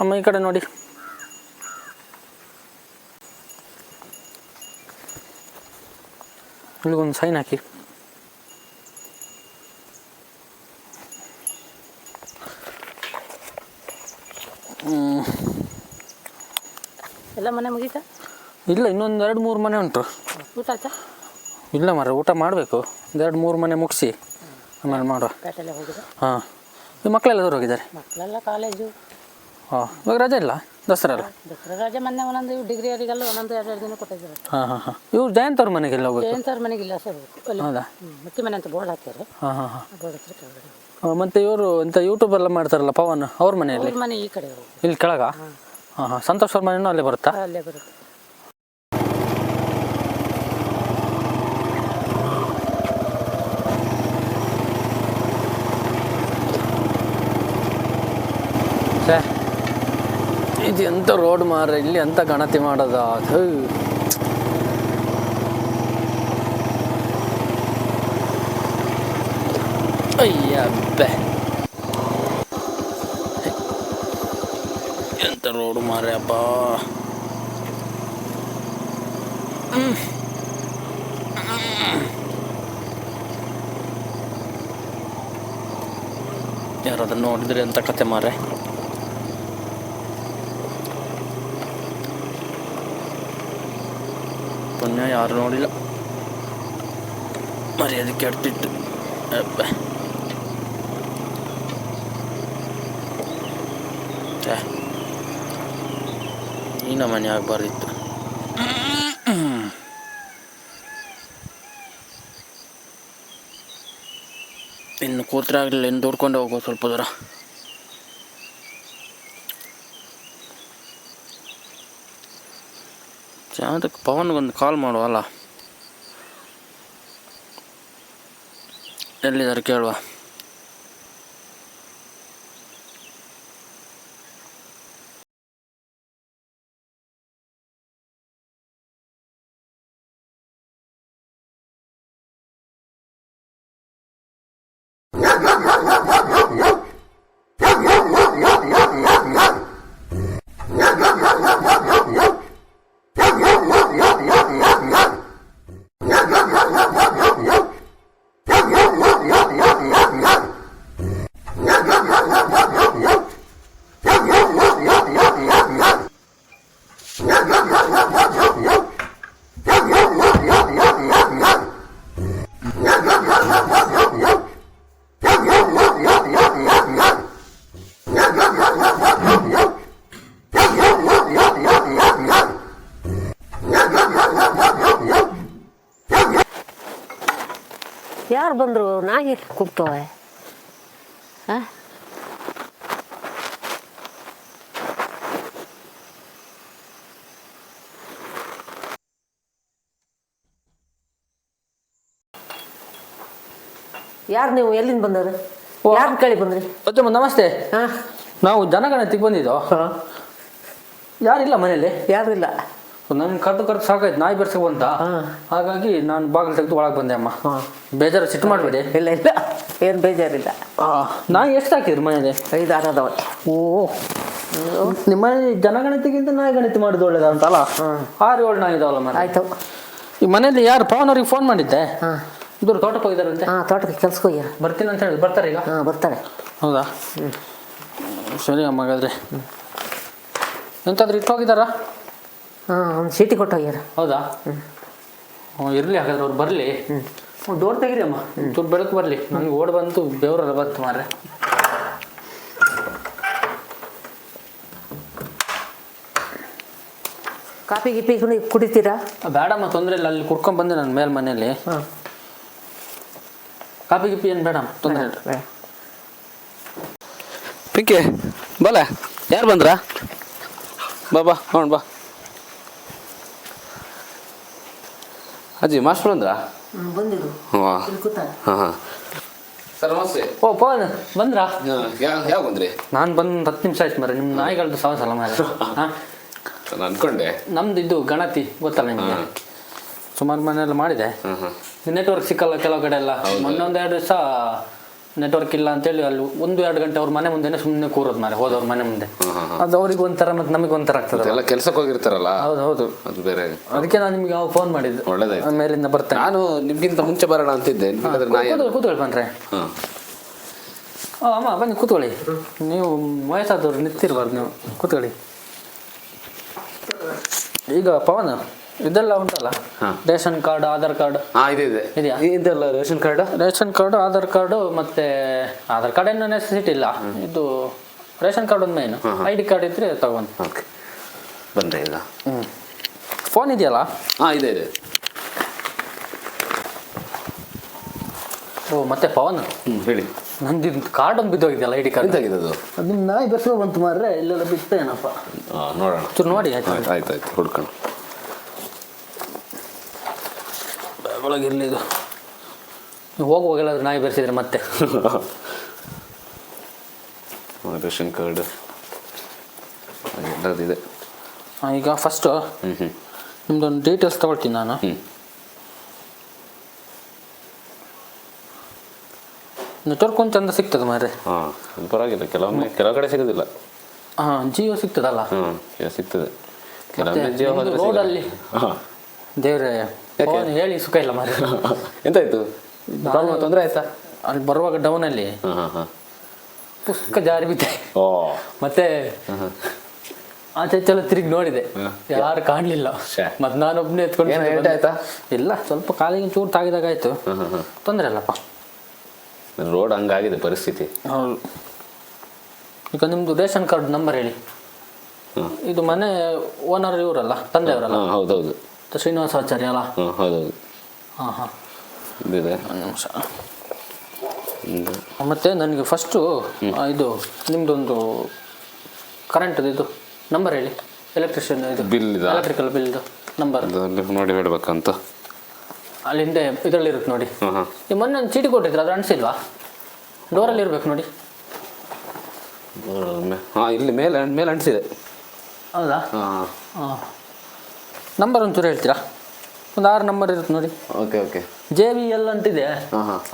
ಅಮ್ಮ ಈ ಕಡೆ ನೋಡಿ. ಇಲ್ಲಿಗೊಂದು ಸೈನ್ ಹಾಕಿ. ಎಲ್ಲ ಮನೆ ಮುಗೀತಾ? ಇಲ್ಲ, ಇನ್ನೊಂದು 2-3 ಮನೆ ಉಂಟು. ಊಟ ಆಯ್ತಾ? ಇಲ್ಲ ಮರ, ಊಟ ಮಾಡಬೇಕು. 2-3 ಮನೆ ಮುಗಿಸಿ ಆಮೇಲೆ ಮಾಡುವ. ಪೇಟೆಲ್ಲ ಹೋಗಿದೆ. ಹಾಂ, ಈ ಮಕ್ಕಳೆಲ್ಲ ದೂರ ಹೋಗಿದ್ದಾರೆ. ಮಕ್ಕಳೆಲ್ಲ ಕಾಲೇಜು. ಹಾಂ, ಇವಾಗ ರಜೆ ಇಲ್ಲ, ದಸರಾ ಅಲ್ಲ? ದಸರಾ ರಜೆ ಮೊನ್ನೆ ಒಂದೊಂದು ಡಿಗ್ರಿಯವರಿಗೆಲ್ಲ ಒಂದೊಂದು 2 ದಿನ ಕೊಟ್ಟಿದ್ದಾರೆ. ಹಾಂ ಹಾಂ ಹಾಂ. ಇವ್ರು ಜಯಂತ್ ಅವ್ರ ಮನೆಗೆಲ್ಲ ಹೋಗ್ಬೇಕು. ಜಯಂತ್ ಅವ್ರ ಮನೆಗಿಲ್ಲ ಸೇರ್ಬೇಕು. ಹೌದಾ? ಮಟ್ಟಿ ಮನೆ ಅಂತ ಬೋರ್ಡ್ ಹಾಕ್ತಾರೆ. ಹಾಂ ಹಾಂ ಹಾಂ. ಬೋರ್ಡ್ ಹತ್ರ ಕೆಳಗಡೆ. ಮತ್ತು ಇವರು ಎಂಥ ಯೂಟ್ಯೂಬ್ ಎಲ್ಲ ಮಾಡ್ತಾರಲ್ಲ ಪವನ್, ಅವ್ರ ಮನೆಯಲ್ಲಿ? ಅವ್ರ ಮನೆ ಈ ಕಡೆ ಇಲ್ಲಿ ಕೆಳಗ? ಹಾಂ ಹಾಂ. ಸಂತೋಷ್ ಅವ್ರ ಮನೆಯೂ ಅಲ್ಲೇ ಬರುತ್ತಾ? ಅಲ್ಲೇ ಬರುತ್ತೆ. ಸರ್, ಇದು ಎಂಥ ರೋಡ್ ಮಾರ್ರೆ, ಇಲ್ಲಿ ಎಂಥ ಗಣತಿ ಮಾಡೋದ ಅದು. ಅಯ್ಯಬ್ಬೆ, ಎಂಥ ರೋಡ್ ಮಾರ್ರೆ ಅಪ್ಪ. ಯಾರಾದ್ರೂ ನೋಡಿದ್ರೆ ಎಂಥ ಕತೆ ಮಾರ್ರೆ. ಪುಣ್ಯ ಯಾರು ನೋಡಿಲ್ಲ, ಮರ್ಯಾದೆ ಕೆಡ್ತಿತ್ತು. ಅಬ್ಬೆ, ಈ ನಮ್ಮನೆ ಆಗಬಾರ್ದಿತ್ತು. ಇನ್ನು ಕೂತ್ರೆ ಆಗಲಿಲ್ಲ, ಇನ್ನು ದೂಡ್ಕೊಂಡು ಹೋಗೋ ಸ್ವಲ್ಪ ದೂರ. ಅದಕ್ಕೆ ಪವನ್ಗೊಂದು ಕಾಲ್ ಮಾಡುವಲ್ಲ, ಎಲ್ಲಿದ್ದಾರೆ ಕೇಳುವ. ಯಾರು ಬಂದರು? ನಾಯಿ ಕೂಗ್ತವೆ. ಹಾಂ, ಯಾರು ನೀವು? ಎಲ್ಲಿಂದ ಬಂದವರು? ಯಾರು ಕೇಳಿ ಬಂದ್ರಿ? ಅಚ್ಚಮ್ಮ ನಮಸ್ತೆ. ಹಾಂ, ನಾವು ಜನಗಣತಿಗೆ ಬಂದಿದ್ದೋ. ಯಾರಿಲ್ಲ ಮನೇಲಿ? ಯಾರು ಇಲ್ಲ. ನನ್ನ ಕರೆದು ಸಾಕಾಯ್ತು, ನಾಯಿ ಬೆರ್ಸಕ್ಕೆ ಬಂತ. ಹಾಗಾಗಿ ನಾನು ಬಾಗಿಲು ತೆಗೆದು ಒಳಗೆ ಬಂದೆ. ಅಮ್ಮ ಬೇಜಾರು, ಸಿಟ್ಟು ಮಾಡಬೇಡಿ. ಇಲ್ಲ ಇಲ್ಲ, ಏನು ಬೇಜಾರಿಲ್ಲ. ನಾಯಿ ಎಷ್ಟು ಹಾಕಿದ್ರಿ ಮನೇಲಿ? 5-6 ಅದಾವೆ. ಓ, ನಿಮ್ಮ ಮನೆ ಜನಗಣತಿಗಿಂತ ನಾಯಿ ಗಣತಿ ಮಾಡಿದ್ದು ಒಳ್ಳೇದಂತಲ್ಲ. 6-7 ನಾಯಿ ಇದಾವಲ್ಲ ಮನೆ. ಆಯಿತು. ಈ ಮನೇಲಿ ಯಾರು ಪವನ್ ಅವ್ರಿಗೆ ಫೋನ್ ಮಾಡಿದ್ದೆ. ಇಬ್ಬರು ತೋಟಕ್ಕೆ ಹೋಗಿದಾರಂತೆ. ಹಾಂ, ತೋಟಕ್ಕೆ ಕೆಲ್ಸಕ್ಕೆ ಹೋಗ್ಯಾರ. ಬರ್ತೀನಿ ಅಂತ ಹೇಳಿ ಬರ್ತಾರೆ ಈಗ? ಹಾಂ, ಬರ್ತಾರೆ. ಹೌದಾ? ಸರಿ ಅಮ್ಮ, ಹಾಗಾದ್ರೆ ಎಂತಾದ್ರೂ ಇಟ್ಟು ಹೋಗಿದ್ದಾರಾ? ಹಾಂ, ಒಂದು ಚೀಟಿ ಕೊಟ್ಟು ಹೋಗ್ಯಾರ. ಹೌದಾ? ಇರಲಿ, ಹಾಗಾದ್ರೆ ಅವ್ರು ಬರಲಿ. ಡೋರ್ ತೆಗೀರಿ ಅಮ್ಮ, ಚೂರು ಬೆಳಕು ಬರಲಿ. ನನಗೆ ಓಡ್ ಬಂತು, ಬೆವರೆಲ್ಲ ಬಂತು ಮಾರ್ರೆ. ಕಾಫಿ ಗಿಪಿ ಕುಡಿತೀರಾ? ಬೇಡಮ್ಮ, ತೊಂದರೆ ಇಲ್ಲ. ಅಲ್ಲಿ ಕುಡ್ಕೊಂಡು ಬಂದೆ ನನ್ನ ಮೇಲೆ ಮನೇಲಿ. ಕಾಫಿ ಗಿಪಿ ಏನು ಬೇಡಮ್ಮ, ತೊಂದರೆ ಇಲ್ಲ. ಪಿಂಕಿ ಬಲ, ಯಾರು ಬಂದ್ರಾ? ಬಾ ನೋಡ್ ಬಾ. ಅಜ್ಜಿ ಮಾಸ್ಟರ್ ಬಂದ್ರಾ? ಬಂದಿರು. ಹಾಂ ಹಾಂ. ಸರ್ ನಮಸ್ತೆ. ಓ ಪವನ್ ಬಂದ್ರಾ? ಯಾವ ಬಂದ್ರಿ? ನಾನು ಬಂದು 10 ನಿಮಿಷ ಆಯ್ತು ಮರೆ. ನಿಮ್ಮ ನಾಯಿಗಳದ್ದು ಸಲ ಮಾರೆ. ಹಾಂ, ನಾನು ಅನ್ಕೊಂಡೆ. ನಮ್ದು ಇದು ಗಣತಿ ಗೊತ್ತಲ್ಲ ನಿಮಗೆ. ಸುಮಾರು ಮನೆಯೆಲ್ಲ ಮಾಡಿದೆ. ನೆಟ್ವರ್ಕ್ ಸಿಕ್ಕಲ್ಲ ಕೆಲವು ಕಡೆ ಎಲ್ಲ. ಮೊನ್ನೆ 1-2 ದಿವಸ ನೆಟ್ವರ್ಕ್ ಇಲ್ಲ ಅಂತೇಳಿ ಅಲ್ಲಿ 1-2 ಗಂಟೆ ಅವ್ರ ಮನೆ ಮುಂದೆನೇ ಸುಮ್ಮನೆ ಕೂರೋದು ಮಾರೆ, ಹೋದವ್ರ ಮನೆ ಮುಂದೆ. ಅದು ಅವ್ರಿಗೆ ಒಂಥರ ಮತ್ತು ನಮಗೆ ಒಂಥರ ಆಗ್ತದೆ. ಎಲ್ಲ ಕೆಲ್ಸಕ್ಕೆ ಹೋಗಿರ್ತಾರಲ್ಲ. ಹೌದು ಅದು ಬೇರೆ. ಅದಕ್ಕೆ ನಾನು ನಿಮಗೆ ಅವಾಗ ಫೋನ್ ಮಾಡಿದ್ದು. ಒಳ್ಳೇದಾಯ್ತು. ಮೇಲಿಂದ ಬರ್ತೇನೆ. ನಾನು ನಿಮ್ಗಿಂತ ಮುಂಚೆ ಬರೋಣ ಅಂತಿದ್ದೆ. ಕೂತ್ಕೊಳ್ಳಿ ಬನ್ರೆ. ಅಮ್ಮ ಬನ್ನಿ ಕೂತ್ಕೊಳ್ಳಿ. ನೀವು ವಯಸ್ಸಾದವ್ರು ನಿಂತಿರ್ಬಾರ್ದು, ನೀವು ಕೂತ್ಕೊಳ್ಳಿ. ಈಗ ಪವನ್ ಇದೆಲ್ಲ ಉಂಟಲ್ಲ, ರೇಷನ್ ಕಾರ್ಡ್, ಆಧಾರ್ ಕಾರ್ಡ್ ಇದೆಯಾ? ಇದೆಲ್ಲ ರೇಷನ್ ಕಾರ್ಡ್, ಆಧಾರ್ ಕಾರ್ಡು, ಮತ್ತೆ ಆಧಾರ್ ಕಾರ್ಡ್ ಏನು ನೆಸೆಸಿಟಿ ಇಲ್ಲ. ಇದು ರೇಷನ್ ಕಾರ್ಡ್ ಒಂದು ಮೇನು. ID ಕಾರ್ಡ್ ಇದ್ರೆ ತಗೊಂಡು ಬಂದ್ರೆ ಈಗ. ಫೋನ್ ಇದೆಯಲ್ಲ? ಇದೆ. ಓ ಮತ್ತೆ ಪವನ್ ಹೇಳಿ. ನಂದು ಕಾರ್ಡ್ ಒಂದು ಬಿದ್ದೋಗಿದೆಯಲ್ಲ, ID ಕಾರ್ಡ್. ಎಂತಾಗಿದ್ದು? ಅದು ನಾಯಿ ಬೆರ್ಸೋ ಬಂತು ಮಾರ್ರೆ, ಇಲ್ಲೆಲ್ಲ ಬಿತ್ತೇನಪ್ಪ. ನೋಡೋಣ, ಚೂರು ನೋಡಿ. ಆಯ್ತು ಹುಡ್ಕೊಂಡು ಒಳಗಿರಲಿ. ಇದು ನೀವು ಹೋಗುವಾಗೆಲ್ಲಾದ್ರೂ ನಾಯಿ ಬೆರೆಸಿದ್ರೆ ಮತ್ತೆ. ರೇಷನ್ ಕಾರ್ಡ್ ಎಲ್ಲದಿದೆ. ಈಗ ಫಸ್ಟು ನಿಮ್ದೊಂದು ಡೀಟೇಲ್ಸ್ ತಗೊಳ್ತೀನಿ ನಾನು. ನೆಟ್ವರ್ಕ್ ಒಂದು ಚಂದ ಸಿಗ್ತದೆ ಮಾರ್ರೆ. ಪರವಾಗಿಲ್ಲ, ಕೆಲವು ಕಡೆ ಸಿಗೋದಿಲ್ಲ. ಜಿಯೋ ಸಿಗ್ತದಲ್ಲ? ಸಿಗ್ತದೆ ಕೆಲವೊಮ್ಮೆ. ಜಿಯೋ ರೋಡಲ್ಲಿ ದೇವ್ರೆ ಫೋನ್ ಹೇಳಿ ಸುಖ ಇಲ್ಲ ಮಾರ್ರೆ. ಎಂತಾಯ್ತು? ತೊಂದರೆ ಆಯ್ತಾ? ಅಲ್ಲಿ ಬರುವಾಗ ಡೌನಲ್ಲಿ ಪುಸ್ತಕ ಜಾರಿ ಬಿದ್ದೆ. ಮತ್ತೆ ಆಚೆ ಚಲ ತಿರುಗಿ ನೋಡಿದೆ, ಯಾರು ಕಾಣಲಿಲ್ಲ. ಮತ್ತೆ ನಾನೊಬ್ಬನೇ ಎತ್ಕೊಂಡು. ಆಯ್ತಾ? ಇಲ್ಲ, ಸ್ವಲ್ಪ ಕಾಲಿಗೆ ಚೂರು ತಾಗಿದಾಗ ಆಯ್ತು. ತೊಂದರೆ ಅಲ್ಲಪ್ಪ. ರೋಡ್ ಹಂಗಾಗಿದೆ ಪರಿಸ್ಥಿತಿ. ಹೌದು. ಈಗ ನಿಮ್ದು ರೇಷನ್ ಕಾರ್ಡ್ ನಂಬರ್ ಹೇಳಿ. ಇದು ಮನೆ ಓನರ್ ಇವರಲ್ಲ, ತಂದೆಯವರಲ್ಲ? ಹೌದೌದು. ಶ್ರೀನಿವಾಸಾಚಾರ್ಯ ಅಲ್ಲ? ಹೌದೌದು. ಒಂದು ನಿಮಿಷ. ಮತ್ತೆ ನನಗೆ ಫಸ್ಟು ಇದು ನಿಮ್ದೊಂದು ಕರೆಂಟ್ದು ಇದು ನಂಬರ್ ಹೇಳಿ. ಎಲೆಕ್ಟ್ರಿಷಿಯನ್ ಇದು ಬಿಲ್, ಎಲೆಕ್ಟ್ರಿಕಲ್ ಬಿಲ್ದು ನಂಬರ್ ನೋಡಿ ಹೇಳ್ಬೇಕಂತ. ಅಲ್ಲಿ ಹಿಂದೆ ಇದರಲ್ಲಿ ಇರುತ್ತೆ ನೋಡಿ. ಈ ಮೊನ್ನೆ ಒಂದು ಚೀಟಿ ಕೊಟ್ಟಿದ್ರು, ಅದು ಅನಿಸಿಲ್ವಾ? ಡೋರಲ್ಲಿ ಇರ್ಬೇಕು ನೋಡಿ. ಇಲ್ಲಿ ಮೇಲೆ ಅಂಟಿಸಿದೆ. ಹೌದಾ? ನಂಬರ್ ಒಂಚೂರು ಹೇಳ್ತೀರಾ? ಒಂದು 6 ನಂಬರ್ ಇರುತ್ತೆ ನೋಡಿ. ಓಕೆ. JVL ಅಂತಿದೆ,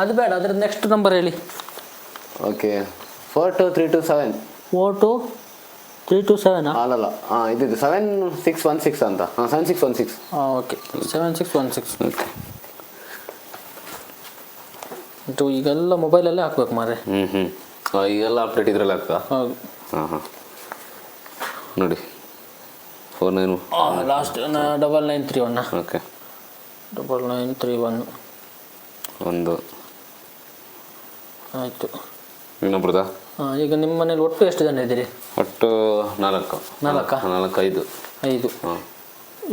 ಅದು ಬೇಡ, ಅದ್ರ ನೆಕ್ಸ್ಟ್ ನಂಬರ್ ಹೇಳಿ. ಓಕೆ. 42327. 42327? ಅಲ್ಲ, ಇದು 7616 ಅಂತ. 7616. ಓಕೆ, 7616. ಓಕೆ. ಇದು ಈಗೆಲ್ಲ ಮೊಬೈಲಲ್ಲೇ ಹಾಕ್ಬೇಕು ಮಾರ್ರೆ. ಈಗೆಲ್ಲ ಅಪ್ಡೇಟ್ ಇದ್ರಲ್ಲಿ ಆಗ್ತಾ? ಹೌದು. ನೋಡಿ 49. ಲಾಸ್ಟ್ 9931. ಓಕೆ, 9931 ಒಂದು ಆಯಿತು. ಇನ್ನೊಬ್ರದಾ? ಈಗ ನಿಮ್ಮ ಮನೇಲಿ ಒಟ್ಟು ಎಷ್ಟು ಜನ ಇದ್ದೀರಿ? ಒಟ್ಟು 4. 5.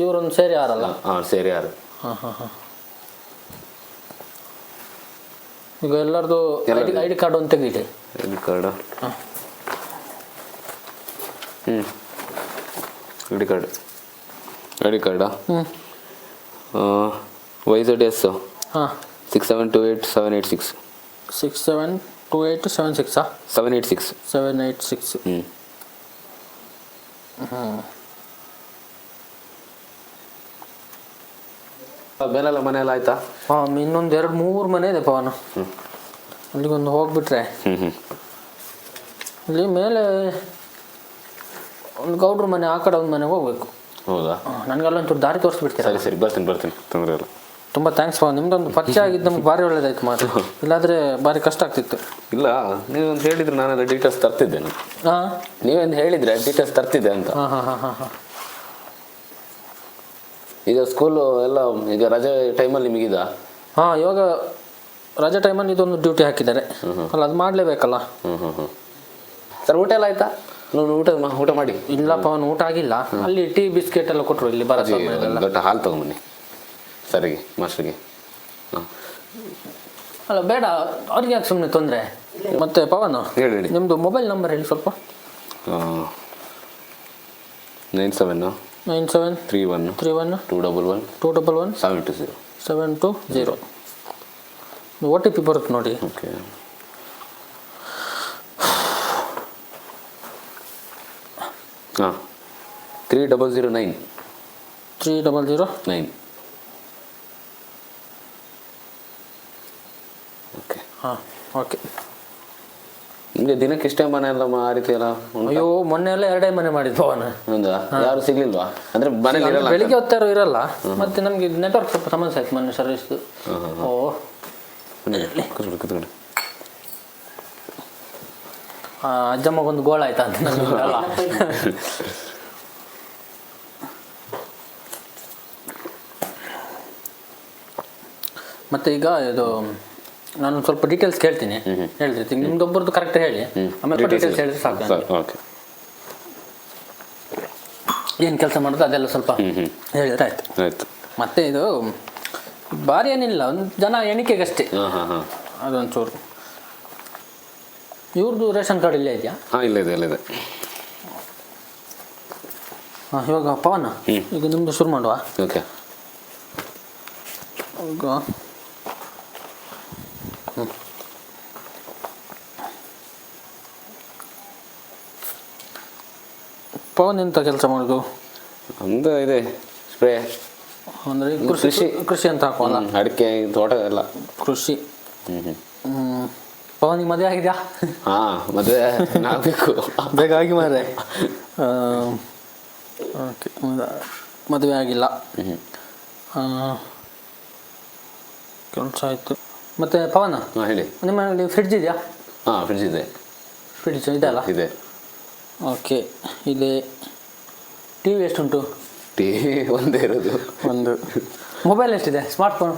ಇವರೊಂದು ಸೇರಿ 6 ಅಲ್ಲ? ಸೇರಿ 6. ಈಗ ಎಲ್ಲರದು ID ಕಾರ್ಡ್ ಒಂದು ತೆಗೀರಿ. ID card. ಐಡಿ ಕಾರ್ಡಾ? YZS 6728 786. 786. ಮೇಲೆಲ್ಲ ಮನೆಯಲ್ಲ ಆಯ್ತಾ? ಇನ್ನೊಂದು 2-3 ಮನೆ ಇದೆ ಪವನ. ಅಲ್ಲಿಗೊಂದು ಹೋಗ್ಬಿಟ್ರೆ ಇಲ್ಲಿ ಮೇಲೆ ಒಂದು ಗೌಡ್ರ ಮನೆ, ಆ ಕಡೆ ಒಂದು ಮನೆಗೆ ಹೋಗ್ಬೇಕು. ಹೌದಾ? ನನಗಲ್ಲೊಂಚೂರು ದಾರಿ ತೋರಿಸ್ಬಿಡ್ತೀರಾ? ಸರಿ ಬರ್ತೀನಿ, ತೊಂದರೆ ಇಲ್ಲ. ತುಂಬ ಥ್ಯಾಂಕ್ಸ್ ಪವನ್, ನಿಮ್ದೊಂದು ಪರಿಚಯ ಆಗಿದ್ದು ನಮ್ಗೆ ಭಾರಿ ಒಳ್ಳೇದಾಯ್ತು ಮಾತ್ರ. ಇಲ್ಲಾಂದರೆ ಭಾರಿ ಕಷ್ಟ ಆಗ್ತಿತ್ತು. ಇಲ್ಲ, ನೀವೊಂದು ಹೇಳಿದ್ರೆ ನಾನೆಲ್ಲ ಡೀಟೇಲ್ಸ್ ತರ್ತಿದ್ದೆ. ನೀವೊಂದು ಹೇಳಿದ್ರೆ ಡೀಟೇಲ್ಸ್ ತರ್ತಿದ್ದೆ ಅಂತ. ಈಗ ಸ್ಕೂಲು ಎಲ್ಲ ಈಗ ರಜೆ ಟೈಮಲ್ಲಿ ನಿಮಗಿದ? ಇವಾಗ ರಜೆ ಟೈಮಲ್ಲಿ ಇದೊಂದು ಡ್ಯೂಟಿ ಹಾಕಿದ್ದಾರೆ ಅಲ್ಲ, ಅದು ಮಾಡಲೇಬೇಕಲ್ಲ. ಸರ್, ಊಟ ಎಲ್ಲ ಆಯ್ತಾ? ಊಟ ಮಾಡಿ. ಇಲ್ಲಪ್ಪ, ಅವನು ಊಟ ಆಗಿಲ್ಲ. ಅಲ್ಲಿ ಟೀ ಬಿಸ್ಕೆಟ್ ಎಲ್ಲ ಕೊಟ್ಟರು. ಇಲ್ಲಿ ದೊಡ್ಡ ಹಾಲು ತಗೊಂಬನ್ನಿ ಸರಿಗೆ, ಮಾಸ್ಟರ್ಗೆ. ಅಲ್ಲ ಬೇಡ, ಅವ್ರಿಗೆ ಯಾಕೆ ಸುಮ್ಮನೆ ತೊಂದರೆ. ಮತ್ತೆ ಪವನ್, ಹೇಳಿ. ನಿಮ್ಮದು ಮೊಬೈಲ್ ನಂಬರ್ ಹೇಳಿ ಸ್ವಲ್ಪ. 97 31 211 720. OTP ಬರುತ್ತೆ ನೋಡಿ. ಓಕೆ. 3009. ಓಕೆ. ಓಕೆ. ನಿಮಗೆ ದಿನಕ್ಕೆ ಇಷ್ಟೇ ಮನೆ ಎಲ್ಲ ಆ ರೀತಿ ಎಲ್ಲ ಉಂಟಾ? ಅಯ್ಯೋ ಮೊನ್ನೆ ಎಲ್ಲ 2 ಮನೆ ಮಾಡಿದ್ದು ಪವನ್. ಹೌದಾ? ಯಾರು ಸಿಗ್ಲಿಲ್ವಾ? ಅಂದ್ರೆ ಮನೇಲಿ ಇರಲ್ಲ ಬೆಳಿಗ್ಗೆ ಹೊತ್ತಾರು ಇರಲ್ಲ, ಮತ್ತೆ ನಮಗೆ ನೆಟ್ವರ್ಕ್ ಸ್ವಲ್ಪ ಸಮಸ್ಯೆ ಆಯ್ತು ಮೊನ್ನೆ ಸರ್ವಿಸ್ದು. ಓ ಕೂತ್ಕೊಳ್ಳಿ. ಅಜ್ಜಮ್ಮಗೊಂದು ಗೋಳ ಆಯ್ತಾ ಅಂತ ನಮಗೆ ಅಲ್ಲ. ಮತ್ತೆ ಈಗ ಇದು ನಾನು ಸ್ವಲ್ಪ ಡೀಟೇಲ್ಸ್ ಕೇಳ್ತೀನಿ, ಹೇಳ್ತಿರ್ತೀನಿ. ನಿಮ್ದೊಬ್ಬರದ್ದು ಕರೆಕ್ಟ್ ಹೇಳಿ, ಆಮೇಲೆ ಡೀಟೇಲ್ಸ್ ಹೇಳಿದ್ರೆ ಸಾಕು. ಓಕೆ. ಏನು ಕೆಲಸ ಮಾಡೋದು ಅದೆಲ್ಲ ಸ್ವಲ್ಪ ಹೇಳಿದ್ರೆ ಆಯ್ತು. ಆಯ್ತು. ಮತ್ತೆ ಇದು ಭಾರಿ ಏನಿಲ್ಲ, ಒಂದು ಜನ ಎಣಿಕೆಗಷ್ಟೇ ಅದೊಂಚೂರು. ಇವ್ರದ್ದು ರೇಷನ್ ಕಾರ್ಡ್ ಇಲ್ಲೇ ಇದೆಯಾ? ಹಾಂ, ಇಲ್ಲಿದೆ. ಹಾಂ, ಇವಾಗ ಪವನ್ ಈಗ ನಿಮ್ಮದು ಶುರು ಮಾಡುವ. ಓಕೆ. ಈಗ ಪವನ್ ಎಂತ ಕೆಲಸ ಮಾಡೋದು? ಒಂದು ಇದೆ ಸ್ಪ್ರೇ, ಅಂದರೆ ಕೃಷಿ ಅಂತ ಹಾಕುವಲ್ಲ, ಅಡಿಕೆ ತೋಟ ಎಲ್ಲ ಕೃಷಿ. ಪವನಿಗೆ ಮದುವೆ ಆಗಿದೆಯಾ? ಹಾಂ, ಮದುವೆ ಆಗಬೇಕು. ಬೇಗ ಆಗಿ ಮಾರೆ. ಓಕೆ, ಮದುವೆ ಆಗಿಲ್ಲ. ಕೆಲಸ ಆಯಿತು. ಮತ್ತು ಪವನ, ಹಾಂ ಹೇಳಿ. ನಿಮ್ಮ ಮನೆಯಲ್ಲಿ ಫ್ರಿಡ್ಜ್ ಇದೆಯಾ? ಹಾಂ, ಫ್ರಿಡ್ಜ್ ಇದೆ. ಫ್ರಿಡ್ಜ್ ಇದೆ ಅಲ್ಲ? ಇದೆ. ಓಕೆ. ಇಲ್ಲಿ ಟಿ ವಿ ಎಷ್ಟುಂಟು? ಟಿ ವಿ ಒಂದೇ ಇರೋದು. ಒಂದು. ಮೊಬೈಲ್ ಎಷ್ಟಿದೆ? ಸ್ಮಾರ್ಟ್ಫೋನ್?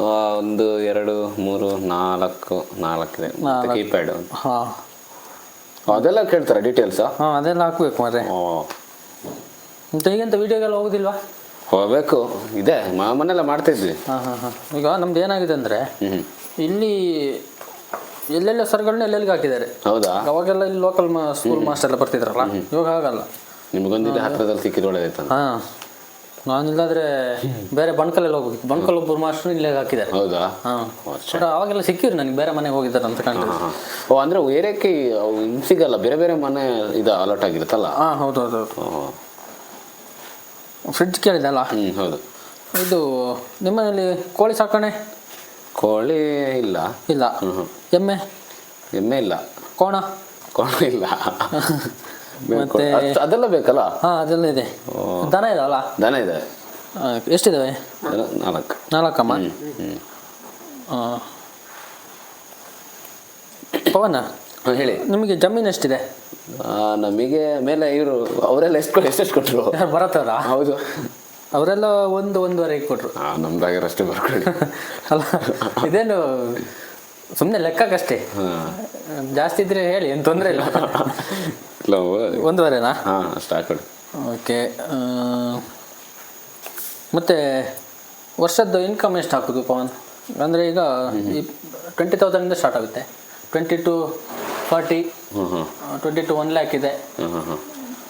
1 2 3 4 ಇದೆ. ಕೀಪ್ಯಾಡ್. ಹಾಂ, ಅದೆಲ್ಲ ಕೇಳ್ತಾರೆ ಡೀಟೇಲ್ಸಾ? ಹಾಂ, ಅದೆಲ್ಲ ಹಾಕ್ಬೇಕು ಮಾರೆ. ಮತ್ತು ಈಗಂತ ವೀಡಿಯೋಗೆಲ್ಲ ಹೋಗೋದಿಲ್ವಾ? ಹೋಗ್ಬೇಕು. ಇದೆ, ಮನೆಲ್ಲ ಮಾಡ್ತಾಯಿದ್ವಿ. ಹಾಂ. ಈಗ ನಮ್ದು ಏನಾಗಿದೆ ಅಂದರೆ, ಇಲ್ಲಿ ಎಲ್ಲೆಲ್ಲ ಸರ್ಗಳನ್ನ ಎಲ್ಲೆಲ್ಲಿಗೆ ಹಾಕಿದ್ದಾರೆ. ಹೌದಾ? ಅವಾಗೆಲ್ಲ ಇಲ್ಲಿ ಲೋಕಲ್ ಸ್ಕೂಲ್ ಮಾಸ್ಟರ್ ಎಲ್ಲ ಬರ್ತಿದ್ರಲ್ಲ, ಇವಾಗ ಆಗಲ್ಲ. ನಿಮಗೊಂದಿದೆ ಹತ್ರದಲ್ಲಿ ಸಿಕ್ಕಿದ್ದು ಒಳ್ಳೆದಾಯ್ತು. ಹಾಂ, ನಾನಿಲ್ಲಾದ್ರೆ ಬೇರೆ ಬಣ್ಕಲೆಲ್ಲ ಹೋಗ್ಬೇಕು. ಬಣ್ಕಲ್ ಒಬ್ಬರು ಮಾಸ್ಟರ್ ಇಲ್ಲೇ ಹಾಕಿದ್ದಾರೆ. ಹೌದಾ? ಹಾಂ, ಅವಾಗೆಲ್ಲ ಸಿಕ್ಕಿದ್ರು ನನಗೆ, ಬೇರೆ ಮನೆಗೆ ಹೋಗಿದ್ದಾರೆ ಅಂತ ಕಾಣ್ತದೆ. ಓ, ಅಂದರೆ ಏರಿಯಾಕ್ಕೆ ಸಿಗಲ್ಲ, ಬೇರೆ ಮನೆ ಇದು ಅಲರ್ಟ್ ಆಗಿರುತ್ತಲ್ಲ? ಹಾಂ, ಹೌದು. ಫ್ರಿಡ್ಜ್ ಕೇಳಿದಲ್ಲ? ಹೌದು. ಇದು ನಿಮ್ಮನೇಲಿ ಕೋಳಿ ಸಾಕಣೆ? ಕೋಳಿ ಇಲ್ಲ. ಎಮ್ಮೆ ಇಲ್ಲ. ಕೋಣ ಇಲ್ಲ. ಮತ್ತೆ ಅದೆಲ್ಲ ಬೇಕಲ್ಲ? ಹಾಂ, ಅದೆಲ್ಲ ಇದೆ. ದನ ಇದಲ್ಲ? ದನ ಇದೆ. ಎಷ್ಟಿದಾವೆ? 4. ಪವನ, ಹೇಳಿ. ನಿಮಗೆ ಜಮೀನು ಎಷ್ಟಿದೆ? ನಮಗೆ ಮೇಲೆ ಇವರು ಅವರೆಲ್ಲ ಎಷ್ಟು ಕೊಟ್ಟರು? ಬರತ್ತವ್ರ? ಹೌದು, ಅವರೆಲ್ಲ 1-1.5 ಕೊಟ್ಟರು. ನಮ್ದಾಗಿರಷ್ಟೇ ಬರ್ಕೊಳ್ಳಿ. ಅಲ್ಲ, ಇದೇನು ಸುಮ್ಮನೆ ಲೆಕ್ಕಕ್ಕಷ್ಟೇ, ಜಾಸ್ತಿ ಇದ್ರೆ ಹೇಳಿ, ಏನು ತೊಂದರೆ ಇಲ್ಲ. 1.5ನಾ? ಹಾಂ, ಅಷ್ಟು ಹಾಕೊಳ್ಳಿ. ಓಕೆ. ಮತ್ತು ವರ್ಷದ್ದು ಇನ್ಕಮ್ ಎಷ್ಟು ಹಾಕೋದು ಪವನ್? ಅಂದರೆ ಈಗ 20,000 ಸ್ಟಾರ್ಟ್ ಆಗುತ್ತೆ. 20 to 40, 20 to 1 lakh ಇದೆ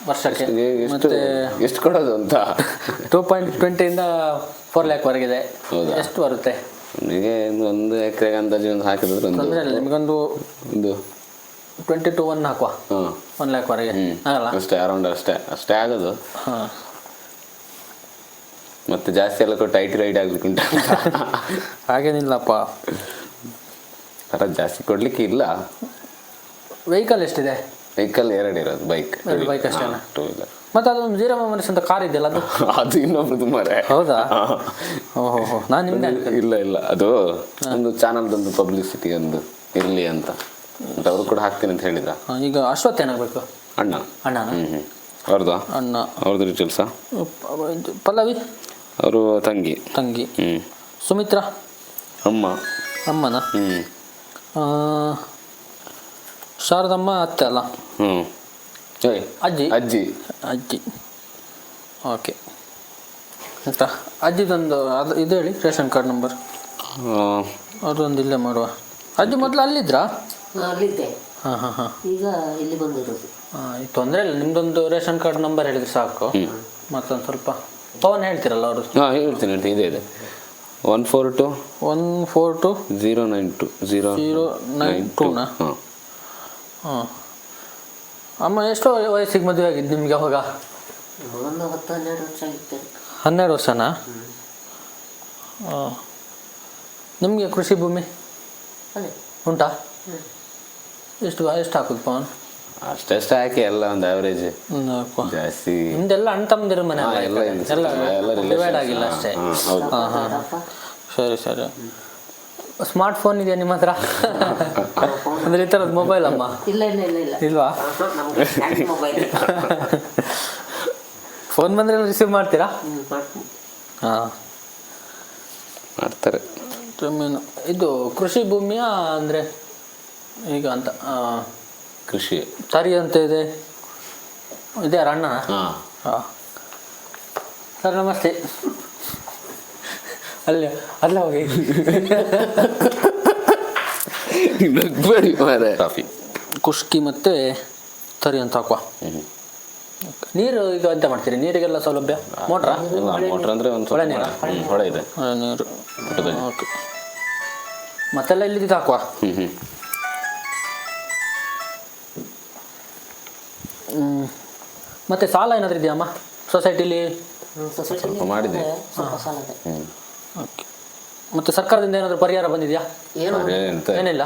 ವರ್ಷಕ್ಕೆ. ಮತ್ತೆ ಎಷ್ಟು ಕೊಡೋದು ಅಂತ? 2.20 4 lakh ವರೆಗಿದೆ. ಎಷ್ಟು ಬರುತ್ತೆ ನಿಮಗೆ? 1 ಎಕರೆಗೆ ಅಂದಾಜು ಹಾಕಿದ್ರೆ ತೊಂದರೆ ಇಲ್ಲ. ನಿಮಗೊಂದು 20 to 1 ಹಾಕುವ, 1 lakh ವರೆಗೆ ಆಗಲ್ಲ? ಅಷ್ಟೇ, ಅರೌಂಡ್ ಅಷ್ಟೇ ಆಗೋದು. ಹಾಂ, ಮತ್ತೆ ಜಾಸ್ತಿ ಎಲ್ಲ ಕೊಟ್ಟು ರೈಡ್ ಆಗ್ಲಿಕ್ಕುಂಟ. ಹಾಗೇನಿಲ್ಲಪ್ಪ, ಜಾಸ್ತಿ ಕೊಡ್ಲಿಕ್ಕೆ ಇಲ್ಲ. ವೆಹಿಕಲ್ ಎಷ್ಟಿದೆ? ವೆಹಿಕಲ್ 2 ಇರೋದು. ಬೈಕ್ ಅಷ್ಟೇನಾ? 2 ವೀಲರ್. ಮತ್ತು ಅದೊಂದು 0 ಮೆಮೊರೀಸ್ ಅಂತ ಕಾರ್ ಇದೆಯಲ್ಲ, ಅದು ಇನ್ನೊಬ್ರದ್ದು ಮಾರೆ. ಹೌದಾ? ಓಹೋ, ನಾನು ನಿಮ್ದೆ. ಇಲ್ಲ, ಅದು ಒಂದು ಚಾನಲ್ದೊಂದು ಪಬ್ಲಿಸಿಟಿ ಒಂದು ಇರಲಿ ಅಂತ ಅವರು ಕೂಡ ಹಾಕ್ತೀನಿ ಅಂತ ಹೇಳಿದ. ಈಗ ಅಶ್ವಥ್ ಏನಾಗಬೇಕು? ಅಣ್ಣನ. ಅವ್ರದ್ದು ಡೀಟೇಲ್ಸಾ? ಪಲ್ಲವಿ ಅವರು ತಂಗಿ. ಸುಮಿತ್ರಾ ಅಮ್ಮನ. ಶಾರದಮ್ಮ ಅತ್ತೆ ಅಲ್ಲ? ಅಜ್ಜಿ. ಓಕೆ. ಆಯ್ತಾ, ಅಜ್ಜಿದೊಂದು ಇದು ಹೇಳಿ, ರೇಷನ್ ಕಾರ್ಡ್ ನಂಬರ್. ಅದೊಂದು ಇಲ್ಲೇ ಮಾಡುವ. ಅಜ್ಜಿ ಮೊದಲು ಅಲ್ಲಿದ್ರಾ? ಅಲ್ಲಿದ್ದೆ. ಹಾಂ. ಈಗ ಇಲ್ಲಿ ಬಂದಿರೋದು. ತೊಂದರೆ ಇಲ್ಲ, ನಿಮ್ದೊಂದು ರೇಷನ್ ಕಾರ್ಡ್ ನಂಬರ್ ಹೇಳಿದ್ರೆ ಸಾಕು. ಮತ್ತೊಂದು ಸ್ವಲ್ಪ ಪವನ್ ಹೇಳ್ತೀರಲ್ಲ ಅವರು? ಹೇಳ್ತೀನಿ. ಇದೆ 142 092. ಹಾಂ. ಅಮ್ಮ ಎಷ್ಟು ವಯಸ್ಸಿಗೆ ಮದುವೆ ಆಗಿದ್ದು ನಿಮಗೆ ಅವಾಗ? ಒಂದು 10-12 ವರ್ಷ ಆಗಿತ್ತು. 12 ವರ್ಷನಾ? ನಿಮಗೆ ಕೃಷಿ ಭೂಮಿ ಅದೇ ಉಂಟಾ? ಎಷ್ಟು ಹಾಕೋದು ಪವನ್? ಅಷ್ಟೇ ಹಾಕಿ ಎಲ್ಲ ಒಂದು ಆವ್ರೇಜ್ ಜಾಸ್ತಿ. ನಿಮ್ದೆಲ್ಲ ಅಣ್ಣ ತಮ್ಮದಿರ ಮನೆ ಹಾ, ಎಲ್ಲ ಡಿವೈಡ್ ಆಗಿಲ್ಲ ಅಷ್ಟೇ. ಹೌದು. ಹಾಂ ಸರಿ ಸರಿ. ಸ್ಮಾರ್ಟ್ ಫೋನ್ ಇದೆಯಾ ನಿಮ್ಮ ಹತ್ರ? ಅಂದ್ರೆ ಈ ಥರದ್ದು ಮೊಬೈಲ್ ಅಮ್ಮ ಇಲ್ಲ ಇಲ್ಲ ಇಲ್ಲ ಇಲ್ಲ ಇಲ್ವಾ? ನಮ್ಗೆ ಮೊಬೈಲ್ ಫೋನ್ ಬಂದರೆ ರಿಸೀವ್ ಮಾಡ್ತೀರಾ? ಮಾಡ್ತೀನಿ. ಹಾಂ ಮಾಡ್ತಾರೆ. ಜಮೀನು ಇದು ಕೃಷಿ ಭೂಮಿಯ ಅಂದರೆ ಈಗ ಅಂತ ಕೃಷಿ ಸರಿ ಅಂತ ಇದೆ ಅಣ್ಣ? ಹಾಂ. ಹಾಂ ಸರ್ ನಮಸ್ತೆ. ಅಲ್ಲ ಹೋಗಿ ಕಾಫಿ ಕುಷ್ಕಿ ಮತ್ತು ತರಿ ಅಂತ ಹಾಕುವ. ನೀರು ಈಗ ಎಂತ ಮಾಡ್ತೀರಿ? ನೀರಿಗೆಲ್ಲ ಸೌಲಭ್ಯ ಮೋಟ್ರಾ? ಮೋಟ್ರ್ ಅಂದರೆ ಒಂದು ಹೊಳೆ ನೀರಾ? ಹೊಳೆ ಇದೆ. ನೀರು ಓಕೆ. ಮತ್ತೆಲ್ಲ ಇಲ್ಲಿದ್ದು ಹಾಕುವ. ಮತ್ತು ಸಾಲ ಏನಾದರೂ ಇದೆಯಮ್ಮ ಸೊಸೈಟಿಲಿ? ಸೊಸೈಟಿ ಮಾಡಿದೆ. ಸ್ವಲ್ಪ ಸಾಲ ಇದೆ. ಓಕೆ. ಮತ್ತು ಸರ್ಕಾರದಿಂದ ಏನಾದರೂ ಪರಿಹಾರ ಬಂದಿದೆಯಾ? ಏನು ಎಂತ ಏನಿಲ್ಲ.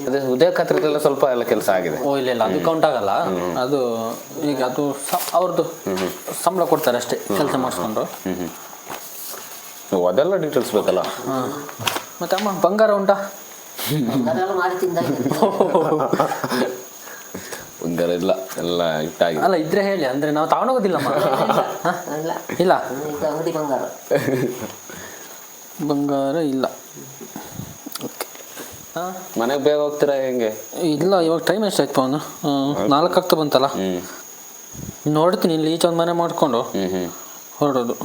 ಅದೇ ಉದಯ ಖಾತ್ರಿದೆಲ್ಲ ಸ್ವಲ್ಪ ಎಲ್ಲ ಕೆಲಸ ಆಗಿದೆ. ಓ ಇಲ್ಲ ಅದು ಕೌಂಟ್ ಆಗಲ್ಲ. ಅದು ಈಗ ಅದು ಅವ್ರದ್ದು ಸಂಬಳ ಕೊಡ್ತಾರೆ ಅಷ್ಟೇ ಕೆಲಸ ಮಾಡಿಸ್ಕೊಂಡು. ಅದೆಲ್ಲ ಡೀಟೇಲ್ಸ್ ಬೇಕಲ್ಲ. ಹಾಂ. ಮತ್ತು ಅಮ್ಮ ಬಂಗಾರ ಉಂಟಾ? ಅದೆಲ್ಲ ಮಾಡಿ ತಿಂದಾಗಿದೆ. ಬಂಗಾರ ಇಲ್ಲ, ಎಲ್ಲ ಇಟ್ಟಾಗಿದೆ. ಅಲ್ಲ ಇದ್ರೆ ಹೇಳಿ, ಅಂದರೆ ನಾವು ತಗೊಂಡೋಗೋದಿಲ್ಲಮ್ಮ. ಇಲ್ಲ ಇಲ್ಲ ಇದು ಅಂಗಡಿ ಬಂಗಾರ. ಬಂಗಾರ ಇಲ್ಲ. ಓಕೆ. ಹಾಂ ಮನೆಗೆ ಬೇಗ ಹೋಗ್ತೀರಾ ಹೆಂಗೆ? ಇಲ್ಲ ಇವಾಗ ಟೈಮ್ ಎಷ್ಟಾಯ್ತು ಅವನು? 4 ಆಗ್ತಾ ಬಂತಲ್ಲ. ನೋಡ್ತೀನಿ ಇಲ್ಲಿ ಈಚೆ ಒಂದು ಮನೆ ಮಾಡಿಕೊಂಡು ಹೊರಡೋದು.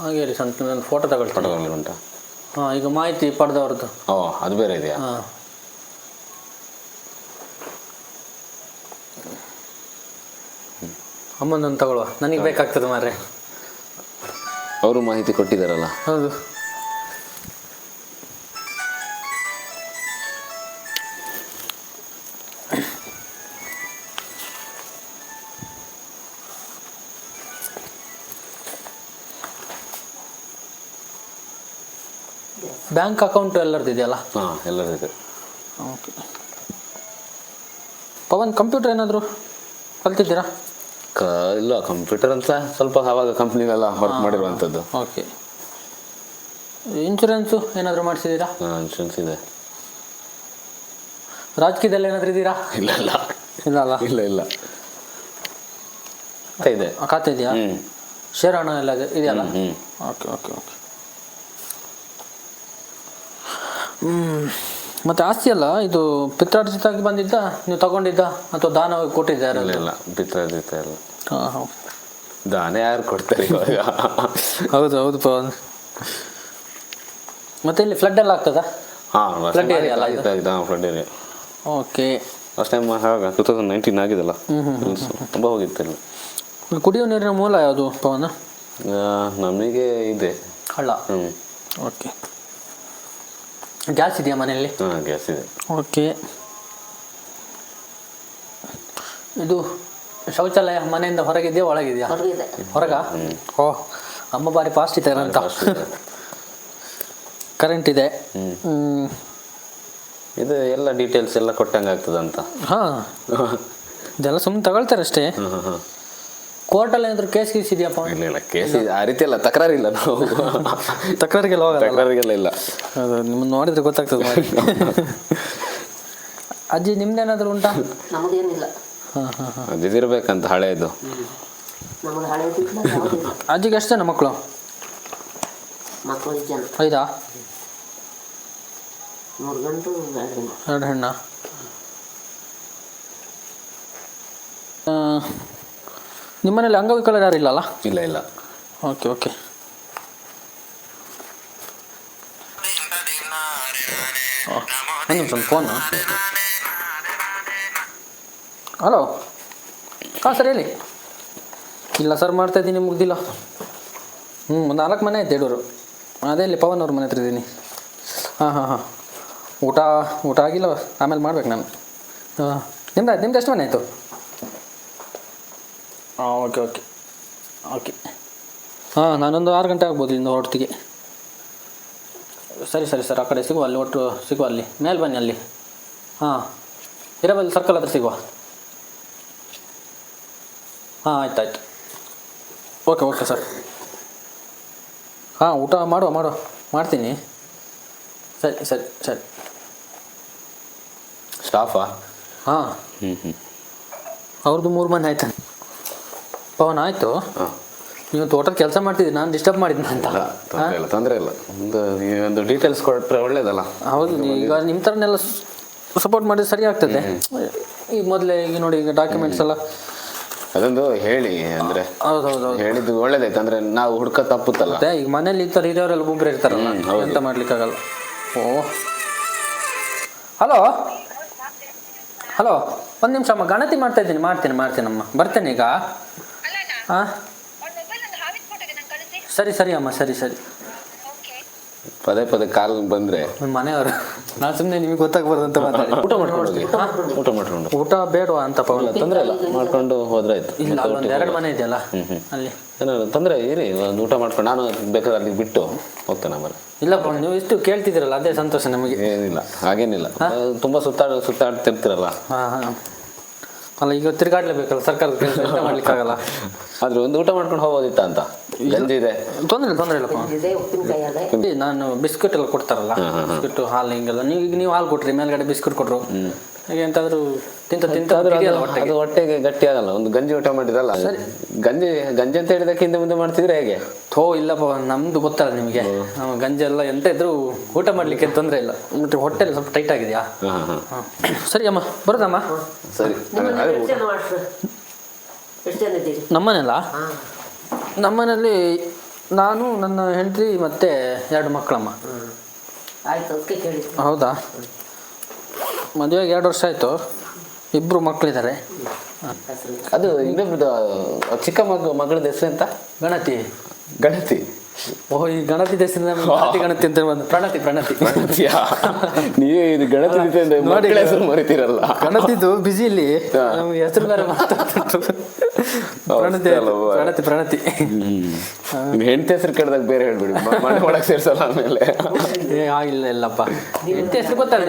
ಹಾಗೆ ರೀ ಸಂತ ನಾನು ಫೋಟೋ ತಗೊಳ್ತೀನಿ. ಉಂಟಾ? ಹಾಂ ಈಗ ಮಾಹಿತಿ ಪಡೆದವ್ರದ್ದು. ಓ ಅದು ಬೇರೆ ಇದೆಯಾ? ಹಾಂ ಅಮ್ಮನೊಂದು ತಗೊಳ್ಳುವ, ನನಗೆ ಬೇಕಾಗ್ತದೆ ಮಾರ್ರೆ. ಅವರು ಮಾಹಿತಿ ಕೊಟ್ಟಿದ್ದಾರಲ್ಲ. ಹೌದು. ಬ್ಯಾಂಕ್ ಅಕೌಂಟು ಎಲ್ಲರದ್ದು ಇದೆಯಲ್ಲ? ಹಾಂ ಎಲ್ಲರಿದೆ. ಓಕೆ. ಪವನ್ ಕಂಪ್ಯೂಟರ್ ಏನಾದರೂ ಕಲ್ತಿದ್ದೀರಾ? ಇಲ್ಲ ಕಂಪ್ಯೂಟರ್ ಅಂತ ಸ್ವಲ್ಪ ಆವಾಗ ಕಂಪ್ನಿಗೆಲ್ಲ ವರ್ಕ್ ಮಾಡಿರುವಂಥದ್ದು. ಓಕೆ. ಇನ್ಶೂರೆನ್ಸು ಏನಾದರೂ ಮಾಡಿಸಿದ್ದೀರಾ? ಇನ್ಶೂರೆನ್ಸ್ ಇದೆ. ರಾಜಕೀಯದಲ್ಲಿ ಏನಾದರೂ ಇದ್ದೀರಾ? ಇಲ್ಲ ಇಲ್ಲ ಇಲ್ಲ ಅಲ್ಲ? ಇಲ್ಲ ಇಲ್ಲ ಇದೆ. ಖಾತೆ ಇದೆಯಾ? ಶೇರ್ ಹಣ ಎಲ್ಲ ಇದೆಯಲ್ಲ? ಹ್ಞೂ. Okay okay okay. ಮತ್ತು ಆಸ್ತಿ ಅಲ್ಲ ಇದು ಪಿತ್ರಾರ್ಜಿತಾಗಿ ಬಂದಿದ್ದ, ನೀವು ತಗೊಂಡಿದ್ದ ಅಥವಾ ದಾನವಾಗಿ ಕೊಟ್ಟಿದ್ದಾರೆ? ಇಲ್ಲ ಇಲ್ಲ ಪಿತ್ರಾರ್ಜಿತ ಇಲ್ಲ. ಹಾಂ ಹಾಂ. ದಾನ ಯಾರು ಕೊಡ್ತಾರೆ ಇವಾಗ? ಹೌದು ಹೌದು ಪವನ್. ಮತ್ತು ಇಲ್ಲಿ ಫ್ಲಡ್ ಎಲ್ಲ ಆಗ್ತದಾ? ಹಾಂ ಫ್ಲಡ್ ಏರಿಯಾ ಅಲ್ಲ? Flood area. Okay. Last time ಆಗ 2019 ಆಗಿದಲ್ಲ, ತುಂಬ ಹೋಗಿತ್ತಿಲ್ಲ. ಕುಡಿಯೋ ನೀರಿನ ಮೂಲ ಯಾವುದು ಪವನ್? ನಮಗೆ ಇದೆ ಹಳ್ಳ. ಓಕೆ. ಗ್ಯಾಸ್ ಇದೆಯಾ ಮನೆಯಲ್ಲಿ? ಹಾಂ ಗ್ಯಾಸ್ ಇದೆ. ಓಕೆ. ಇದು ಶೌಚಾಲಯ ಮನೆಯಿಂದ ಹೊರಗಿದೆಯಾ ಒಳಗಿದೆಯಾ? ಹೊರಗಿದೆ. ಹೊರಗ? ಓ ಅಮ್ಮ ಬಾರಿ ಫಾಸ್ಟ್ ಇದ್ದಾರೆ ಅಂತ. ಕರೆಂಟ್ ಇದೆ. ಇದು ಎಲ್ಲ ಡೀಟೇಲ್ಸ್ ಎಲ್ಲ ಕೊಟ್ಟಂಗೆ ಆಗ್ತದಂತ. ಹಾಂ ಇದೆಲ್ಲ ಸುಮ್ಮನೆ ತಗೊಳ್ತಾರೆ ಅಷ್ಟೇ. ಕೋರ್ಟಲ್ಲಿ ಏನಾದರೂ ಕೇಸ್ ಗೀಸ್ ಇದೆಯಪ್ಪ? ಇಲ್ಲ ಇಲ್ಲ ಕೇಸ್ ಆ ರೀತಿ ಎಲ್ಲ ತಕರಾರಿಲ್ಲ. ನಾವು ತಕರಾರಿಗೆಲ್ಲ ಹೋಗಲ್ಲ? ತಕರಾರಿಗೆಲ್ಲ ಇಲ್ಲ. ಅದು ನಿಮ್ಮನ್ನು ನೋಡಿದ್ರೆ ಗೊತ್ತಾಗ್ತದೆ. ಅಜ್ಜಿ ನಿಮ್ದೇನಾದರೂ ಉಂಟಾ? ನಮಗೇನಿಲ್ಲ. ಹಾಂ ಹಾಂ ಹಾಂ. ಅದಿರ್ಬೇಕಂತ ಹಳೆಯದು. ನಮಗೆ ಹಳೆಯದಿಲ್ಲ, ಯಾವುದಿಲ್ಲ. ಅಜ್ಜಿಗೆ ಎಷ್ಟು ಜನ ಮಕ್ಕಳು? ಮಕ್ಕಳು 5 ಜನ. 5? 3 ಗಂಟು 2 ಹೆಣ್ಣು. 2 ಹೆಣ್ಣ? ನಿಮ್ಮನೇಲಿ ಅಂಗವಿಕಲರು ಯಾರು ಇಲ್ಲಲ್ಲ? ಇಲ್ಲ ಇಲ್ಲ. Okay okay. ಒಂದು ನಿಮಿಷ ಫೋನು. ಹಲೋ. ಹಾಂ ಸರ್ ಹೇಳಿ. ಇಲ್ಲ ಸರ್ ಮಾಡ್ತಾಯಿದ್ದೀನಿ, ಮುಗ್ದಿಲ್ಲ. ಒಂದು 4 ಮನೆ ಆಯ್ತು ಯಡೂರು. ಅದೇ ಇಲ್ಲಿ ಪವನ್ ಅವ್ರ ಮನೆ ಹತ್ರ ಇದ್ದೀನಿ. ಹಾಂ ಹಾಂ ಹಾಂ. ಊಟ ಆಗಿಲ್ಲ, ಆಮೇಲೆ ಮಾಡ್ಬೇಕು ನಾನು. ಹಾಂ ನಿಮ್ದು ಎಷ್ಟು ಮನೆ ಆಯಿತು? ಹಾಂ ಓಕೆ ಓಕೆ ಓಕೆ. ಹಾಂ ನಾನೊಂದು 6 ಗಂಟೆ ಆಗ್ಬೋದು ಇಲ್ಲಿಂದ ಹೊರಟಿಗೆ. ಸರಿ ಸರಿ ಸರ್, ಆ ಕಡೆ ಸಿಗುವ, ಅಲ್ಲಿ ಒಟ್ಟು ಸಿಗುವ, ಅಲ್ಲಿ ಮೇಲೆ ಬನ್ನಿ, ಅಲ್ಲಿ ಹಾಂ ಹಿರೇಬಲ್ಲಿ ಸರ್ಕಲ್ ಹತ್ರ ಸಿಗುವ. ಹಾಂ ಆಯ್ತು. Okay sir. ಹಾಂ ಊಟ ಮಾಡುವ ಮಾಡ್ತೀನಿ. ಸರಿ. ಸ್ಟಾಫಾ? ಹಾಂ ಅವ್ರದ್ದು 3 ಮಂದಿ ಆಯ್ತು. ಪವನ್ ಆಯಿತು. ಹಾಂ, ನೀವು ತೋಟದ ಕೆಲಸ ಮಾಡ್ತಿದ್ದೀನಿ, ನಾನು ಡಿಸ್ಟರ್ಬ್ ಮಾಡಿದ್ದೀನಿ ಅಂತ. ತೊಂದರೆ ಇಲ್ಲ. ಒಂದು ಡೀಟೇಲ್ಸ್ ಕೊಟ್ಟರೆ ಒಳ್ಳೇದಲ್ಲ. ಹೌದು, ಈಗ ನಿಮ್ಮ ಥರನೆಲ್ಲ ಸಪೋರ್ಟ್ ಮಾಡಿದ್ರೆ ಸರಿ ಆಗ್ತದೆ. ಈಗ ಮೊದಲೇ ಈಗ ನೋಡಿ, ಈಗ ಡಾಕ್ಯುಮೆಂಟ್ಸ್ ಎಲ್ಲ ಅದೊಂದು ಹೇಳಿ, ಅಂದರೆ ಹೌದು ಹೇಳಿದ್ದು ಒಳ್ಳೇದಾಯ್ತು. ಅಂದರೆ ನಾವು ಹುಡ್ಕ ತಪ್ಪುತ್ತಲ್ಲ. ಅದೇ ಈಗ ಮನೇಲಿ ಈ ಥರ ಹಿರಿಯವರೆಲ್ಲ ಒಬ್ಬರು ಇರ್ತಾರಲ್ಲ, ಎಂತ ಮಾಡ್ಲಿಕ್ಕಾಗಲ್ಲ. ಹಲೋ, ಒಂದು ನಿಮಿಷ ಅಮ್ಮ, ಗಣತಿ ಮಾಡ್ತಾ ಇದ್ದೀನಿ. ಮಾಡ್ತೀನಮ್ಮ, ಬರ್ತೇನೆ ಈಗ. ಹಾಂ ಸರಿ ಅಮ್ಮ, ಸರಿ. ಪದೇ ಕಾಲ್ ಬಂದರೆ ಮನೆಯವರು, ನಾನು ಸುಮ್ಮನೆ ನಿಮಗೆ ಗೊತ್ತಾಗ್ಬಾರ್ದು ಅಂತ ಮಾತಾಡಿ. ಊಟ ಮಾಡ್ಕೊಂಡು ಊಟ ಬೇಡವಾ ಅಂತ ಪವನ್? ತೊಂದರೆ ಇಲ್ಲ, ಮಾಡ್ಕೊಂಡು ಹೋದ್ರಾಯ್ತು. ಇಲ್ಲ, ಅಲ್ಲೊಂದು 2 ಮನೆ ಇದೆಯಲ್ಲ ಅಲ್ಲಿ. ಏನಾದ್ರು ತೊಂದರೆ ಇರಿ, ಒಂದು ಊಟ ಮಾಡ್ಕೊಂಡು ನಾನು ಬೇಕಾದ್ರೆ ಅಲ್ಲಿ ಬಿಟ್ಟು ಹೋಗ್ತೇನೆ ಆಮೇಲೆ. ಇಲ್ಲ ಪವನ್, ನೀವು ಇಷ್ಟು ಕೇಳ್ತಿದ್ದೀರಲ್ಲ, ಅದೇ ಸಂತೋಷ ನಮಗೆ. ಏನಿಲ್ಲ, ಹಾಗೇನಿಲ್ಲ. ತುಂಬ ಸುತ್ತಾಡ್ತಿರ್ತೀರಲ್ಲ. ಹಾಂ ಅಲ್ಲ, ಈಗ ತಿರುಗಾಡ್ಲೇಬೇಕಲ್ಲ, ಸರ್ಕಾರದ ಕೆಲಸ ಎಂತ ಮಾಡ್ಲಿಕ್ಕಾಗಲ್ಲ. ಆದ್ರೆ ಒಂದು ಊಟ ಮಾಡ್ಕೊಂಡು ಹೋಗೋದಿತ್ತ ಅಂತ. ಗಂಜಿ ಇದೆ, ತೊಂದರೆ ಇಲ್ಲ ಪವನ್. ಉಪ್ಪಿನಕಾಯಿ ಅದೇ. ನಾನು ಬಿಸ್ಕೆಟ್ ಎಲ್ಲ ಕೊಡ್ತಾರಲ್ಲ, ಬಿಸ್ಕೆಟ್ ಹಾಲು ಹಿಂಗೆಲ್ಲ. ನೀವು ಹಾಲು ಕೊಟ್ರಿ, ಮೇಲ್ಗಡೆ ಬಿಸ್ಕೆಟ್ ಕೊಟ್ರು, ಹಾಗೆ ಎಂತಾದ್ರೂ ತಿಂತ ಅದು ಹೊಟ್ಟೆಗೆ ಗಟ್ಟಿ ಆಗಲ್ಲ. ಒಂದು ಗಂಜಿ ಊಟ ಮಾಡಿದ್ರಲ್ಲ, ಗಂಜಿ ಅಂತ ಹೇಳಿದಕ್ಕೆ ಹಿಂದೆ ಮುಂದೆ ಮಾಡ್ತಿದ್ರೆ ಹೇಗೆ? ಇಲ್ಲಪ್ಪ, ನಮ್ದು ಗೊತ್ತಲ್ಲ ನಿಮಗೆ, ಗಂಜಿ ಎಲ್ಲ ಎಂತ ಇದ್ರು ಊಟ ಮಾಡ್ಲಿಕ್ಕೆ ತೊಂದರೆ ಇಲ್ಲ. ಮತ್ತೆ ಹೊಟ್ಟೆ ಸ್ವಲ್ಪ ಟೈಟ್ ಆಗಿದೆಯಾ? ಸರಿ ಅಮ್ಮ, ಬರೋದಮ್ಮ. ಸರಿ. ನಮ್ಮನೇಲಿ ನಾನು, ನನ್ನ ಹೆಂಡತಿ ಮತ್ತೆ 2 ಮಕ್ಕಳಮ್ಮ. ಹೌದಾ? ಮದುವೆಗೆ 2 ವರ್ಷ ಆಯಿತು, 2 ಮಕ್ಕಳಿದ್ದಾರೆ. ಅದು ಇನ್ನೊಬ್ರದ್ದು ಚಿಕ್ಕ ಮಗಳದ ಹೆಸರು ಅಂತ? ಗಣತಿ. ಈ ಗಣತಿ ಹೆಸರು ಗಣತಿ ಅಂತ ಬಂದು ಪ್ರಣತಿ. ನೀವೇ ಇದು ಗಣತಿ ನೋಡಿ ಹೆಸರು ಮರಿತೀರಲ್ಲ. ಗಣತಿದು ಬಿಸಿ ಇಲ್ಲಿ ನಮ್ಗೆ ಹೆಸರು ಬೇರೆ ಪ್ರಣತಿ. ಹೆಂಡತಿ ಹೆಸರು ಕೇಳಿದಾಗ ಬೇರೆ ಹೇಳ್ಬಿಡಿ, ಮಾಡಕ್ ಸೇರ್ಸಲ್ಲ ಆಮೇಲೆ. ಇಲ್ಲಪ್ಪ, ಹೆಂಡತಿ ಹೆಸರು ಗೊತ್ತಾಗ.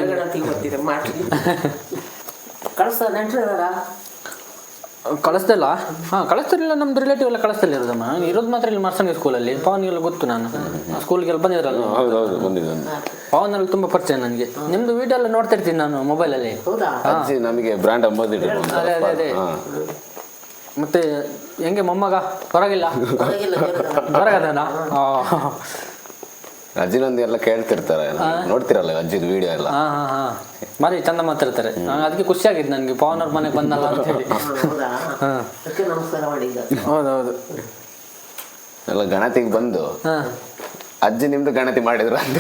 ಕಳಿಸ್ದಲ್ಲ? ಹಾಂ, ಕಳಿಸ್ತಿರಲಿಲ್ಲ. ನಮ್ದು ರಿಲೇಟಿವ್ ಎಲ್ಲ ಕಳಿಸ್ತಿಲ್ಲ ಇರೋದಮ್ಮ. ಇರೋದು ಮಾತ್ರ ಇಲ್ಲಿ ಮರ್ಸಂಗಿ ಸ್ಕೂಲಲ್ಲಿ. ಪವನ್ಗೆಲ್ಲ ಗೊತ್ತು, ನಾನು ಸ್ಕೂಲ್ಗೆಲ್ಲ ಬಂದಿದ್ರಲ್ಲ. ಹೌದು, ಬಂದಿದ್ದೆ. ಪವನಲ್ಲಿ ತುಂಬ ಪರಿಚಯ ನನಗೆ. ನಿಮ್ದು ವಿಡಿಯೋ ಎಲ್ಲ ನೋಡ್ತಾ ಇರ್ತೀನಿ ನಾನು ಮೊಬೈಲಲ್ಲಿ. ನಮಗೆ ಬ್ರ್ಯಾಂಡ್ ಅಂಬೋದಿದೆ. ಅದೇ. ಮತ್ತೆ ಹೆಂಗೆ ಮೊಮ್ಮಗ? ಹೊರಗಿಲ್ಲ, ಹೊರಗದನ? ಅಜ್ಜಿನೊಂದು ಎಲ್ಲ ಕೇಳ್ತಿರ್ತಾರೆ, ನೋಡ್ತಿರಲ್ಲ ಅಜ್ಜಿದು ವಿಡಿಯೋ ಎಲ್ಲ. ಹಾಂ ಮರಿ ಚಂದ ಮಾತಾಡ್ತಾರೆ. ಅದಕ್ಕೆ ಖುಷಿ ಆಗಿದ್ದು ನನಗೆ, ಪವನ್ ಅವ್ರ ಮನೆಗೆ ಬಂದಲ್ಲ ಅಂತ ಹೇಳಿ. ಹೌದು. ಎಲ್ಲ ಗಣತಿಗೆ ಬಂದು ಅಜ್ಜಿ ನಿಮ್ದು ಗಣತಿ ಮಾಡಿದ್ರು ಅಂತ